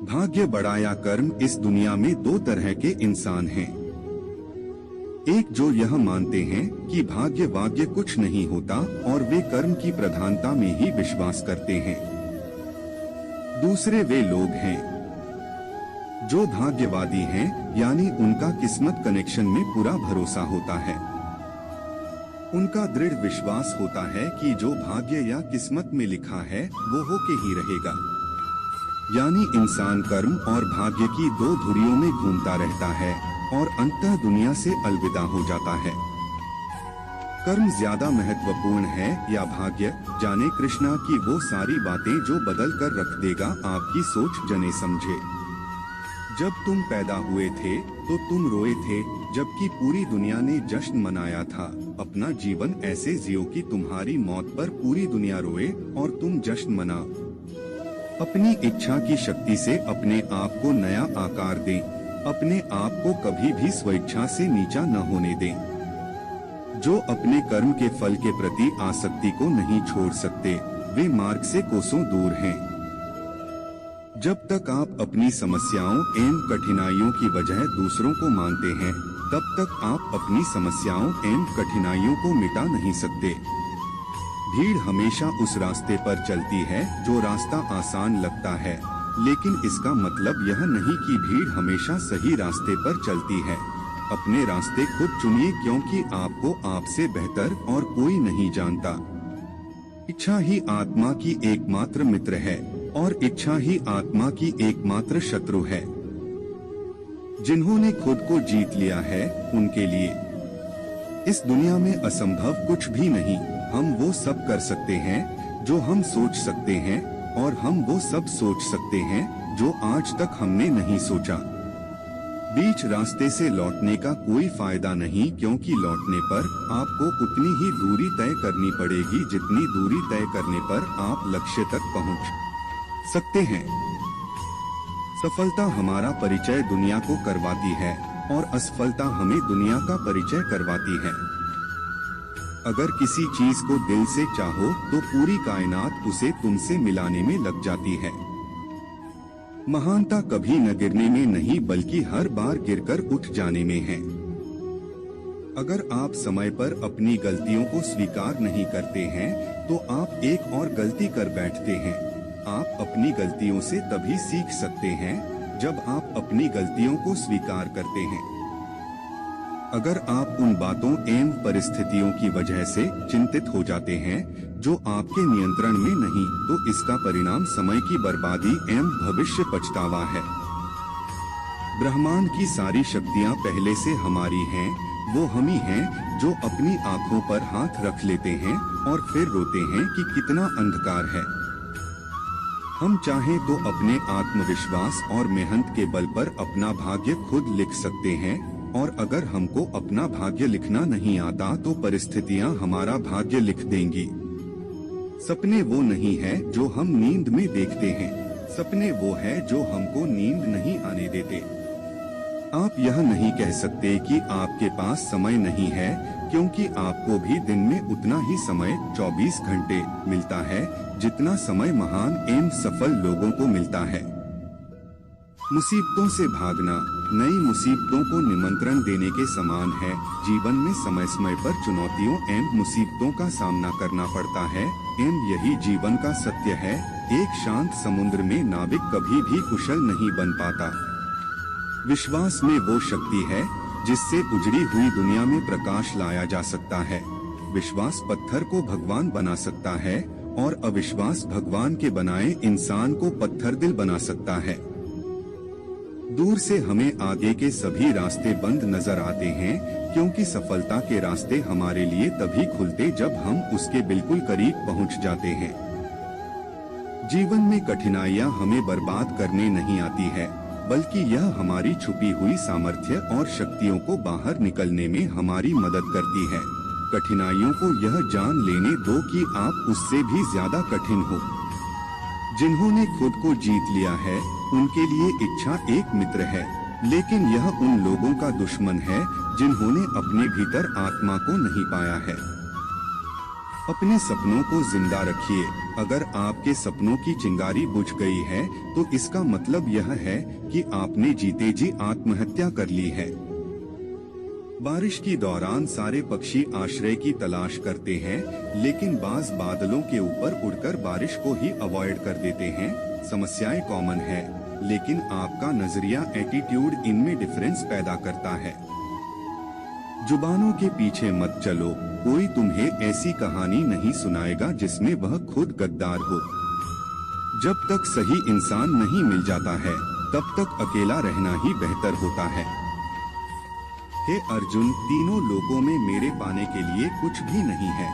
भाग्य बड़ा या कर्म। इस दुनिया में दो तरह के इंसान हैं। एक जो यह मानते हैं कि भाग्य वाग्य कुछ नहीं होता और वे कर्म की प्रधानता में ही विश्वास करते हैं। दूसरे वे लोग हैं जो भाग्यवादी हैं, यानी उनका किस्मत कनेक्शन में पूरा भरोसा होता है। उनका दृढ़ विश्वास होता है कि जो भाग्य या किस्मत में लिखा है वो होके ही रहेगा। यानी इंसान कर्म और भाग्य की दो धुरियों में घूमता रहता है और अंततः दुनिया से अलविदा हो जाता है। कर्म ज्यादा महत्वपूर्ण है या भाग्य? जाने कृष्णा की वो सारी बातें जो बदल कर रख देगा आपकी सोच जने समझे। जब तुम पैदा हुए थे तो तुम रोए थे, जबकि पूरी दुनिया ने जश्न मनाया था। अपना जीवन ऐसे जियो कि तुम्हारी मौत पर पूरी दुनिया रोए और तुम जश्न मनाओ। अपनी इच्छा की शक्ति से अपने आप को नया आकार दें। अपने आप को कभी भी स्वेच्छा से नीचा न होने दें। जो अपने कर्म के फल के प्रति आसक्ति को नहीं छोड़ सकते, वे मार्ग से कोसों दूर हैं। जब तक आप अपनी समस्याओं एवं कठिनाइयों की वजह दूसरों को मानते हैं, तब तक आप अपनी समस्याओं एवं कठिनाइयों को मिटा नहीं सकते। भीड़ हमेशा उस रास्ते पर चलती है जो रास्ता आसान लगता है, लेकिन इसका मतलब यह नहीं कि भीड़ हमेशा सही रास्ते पर चलती है। अपने रास्ते खुद चुनिए, क्योंकि आपको आपसे बेहतर और कोई नहीं जानता। इच्छा ही आत्मा की एकमात्र मित्र है और इच्छा ही आत्मा की एकमात्र शत्रु है। जिन्होंने खुद को जीत लिया है, उनके लिए इस दुनिया में असंभव कुछ भी नहीं। हम वो सब कर सकते हैं जो हम सोच सकते हैं, और हम वो सब सोच सकते हैं जो आज तक हमने नहीं सोचा। बीच रास्ते से लौटने का कोई फायदा नहीं, क्योंकि लौटने पर आपको उतनी ही दूरी तय करनी पड़ेगी जितनी दूरी तय करने पर आप लक्ष्य तक पहुंच सकते हैं। सफलता हमारा परिचय दुनिया को करवाती है और असफलता हमें दुनिया का परिचय करवाती है। अगर किसी चीज को दिल से चाहो तो पूरी कायनात उसे तुमसे मिलाने में लग जाती है। महानता कभी न गिरने में नहीं, बल्कि हर बार गिरकर उठ जाने में है। अगर आप समय पर अपनी गलतियों को स्वीकार नहीं करते हैं, तो आप एक और गलती कर बैठते हैं। आप अपनी गलतियों से तभी सीख सकते हैं जब आप अपनी गलतियों को स्वीकार करते हैं। अगर आप उन बातों एवं परिस्थितियों की वजह से चिंतित हो जाते हैं जो आपके नियंत्रण में नहीं, तो इसका परिणाम समय की बर्बादी एवं भविष्य पछतावा है। ब्रह्मांड की सारी शक्तियां पहले से हमारी हैं। वो हम ही हैं जो अपनी आंखों पर हाथ रख लेते हैं और फिर रोते हैं कि कितना अंधकार है। हम चाहें तो अपने आत्मविश्वास और मेहनत के बल पर अपना भाग्य खुद लिख सकते हैं, और अगर हमको अपना भाग्य लिखना नहीं आता तो परिस्थितियां हमारा भाग्य लिख देंगी। सपने वो नहीं है जो हम नींद में देखते हैं, सपने वो है जो हमको नींद नहीं आने देते। आप यह नहीं कह सकते कि आपके पास समय नहीं है, क्योंकि आपको भी दिन में उतना ही समय 24 घंटे मिलता है जितना समय महान एवं सफल लोगों को मिलता है। मुसीबतों से भागना नई मुसीबतों को निमंत्रण देने के समान है। जीवन में समय समय पर चुनौतियों एवं मुसीबतों का सामना करना पड़ता है, एवं यही जीवन का सत्य है। एक शांत समुद्र में नाविक कभी भी कुशल नहीं बन पाता। विश्वास में वो शक्ति है जिससे उजड़ी हुई दुनिया में प्रकाश लाया जा सकता है। विश्वास पत्थर को भगवान बना सकता है, और अविश्वास भगवान के बनाए इंसान को पत्थर दिल बना सकता है। दूर से हमें आगे के सभी रास्ते बंद नजर आते हैं, क्योंकि सफलता के रास्ते हमारे लिए तभी खुलते जब हम उसके बिल्कुल करीब पहुंच जाते हैं। जीवन में कठिनाइयां हमें बर्बाद करने नहीं आती है, बल्कि यह हमारी छुपी हुई सामर्थ्य और शक्तियों को बाहर निकलने में हमारी मदद करती है। कठिनाइयों को यह जान लेने दो कि आप उससे भी ज्यादा कठिन हो। जिन्होंने खुद को जीत लिया है, उनके लिए इच्छा एक मित्र है, लेकिन यह उन लोगों का दुश्मन है जिन्होंने अपने भीतर आत्मा को नहीं पाया है। अपने सपनों को जिंदा रखिए। अगर आपके सपनों की चिंगारी बुझ गई है तो इसका मतलब यह है कि आपने जीते जी आत्महत्या कर ली है। बारिश के दौरान सारे पक्षी आश्रय की तलाश करते हैं, लेकिन बाज बादलों के ऊपर उड़कर बारिश को ही अवॉइड कर देते हैं। समस्याएं कॉमन है, लेकिन आपका नजरिया, एटीट्यूड इनमें डिफरेंस पैदा करता है। जुबानों के पीछे मत चलो, कोई तुम्हें ऐसी कहानी नहीं सुनाएगा जिसमें वह खुद गद्दार हो। जब तक सही इंसान नहीं मिल जाता है, तब तक अकेला रहना ही बेहतर होता है। हे अर्जुन, तीनों लोगों में मेरे पाने के लिए कुछ भी नहीं है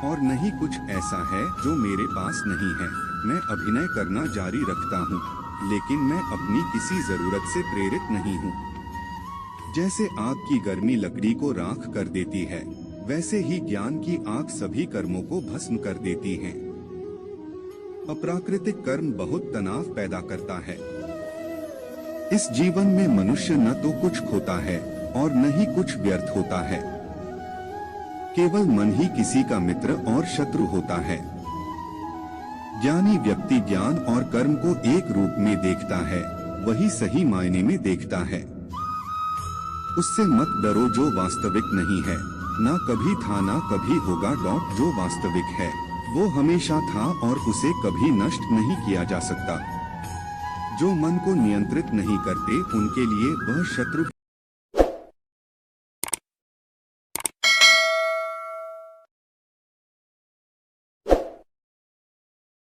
और नहीं कुछ ऐसा है जो मेरे पास नहीं है। मैं अभिनय करना जारी रखता हूँ, लेकिन मैं अपनी किसी जरूरत से प्रेरित नहीं हूँ। जैसे आग की गर्मी लकड़ी को राख कर देती है, वैसे ही ज्ञान की आग सभी कर्मों को भस्म कर देती है। अप्राकृतिक कर्म बहुत तनाव पैदा करता है। इस जीवन में मनुष्य न तो कुछ खोता है और न ही कुछ व्यर्थ होता है। केवल मन ही किसी का मित्र और शत्रु होता है। ज्ञानी व्यक्ति ज्ञान और कर्म को एक रूप में देखता है, वही सही मायने में देखता है। उससे मत डरो जो वास्तविक नहीं है, ना कभी था ना कभी होगा। जो वास्तविक है वो हमेशा था और उसे कभी नष्ट नहीं किया जा सकता। जो मन को नियंत्रित नहीं करते, उनके लिए वह शत्रु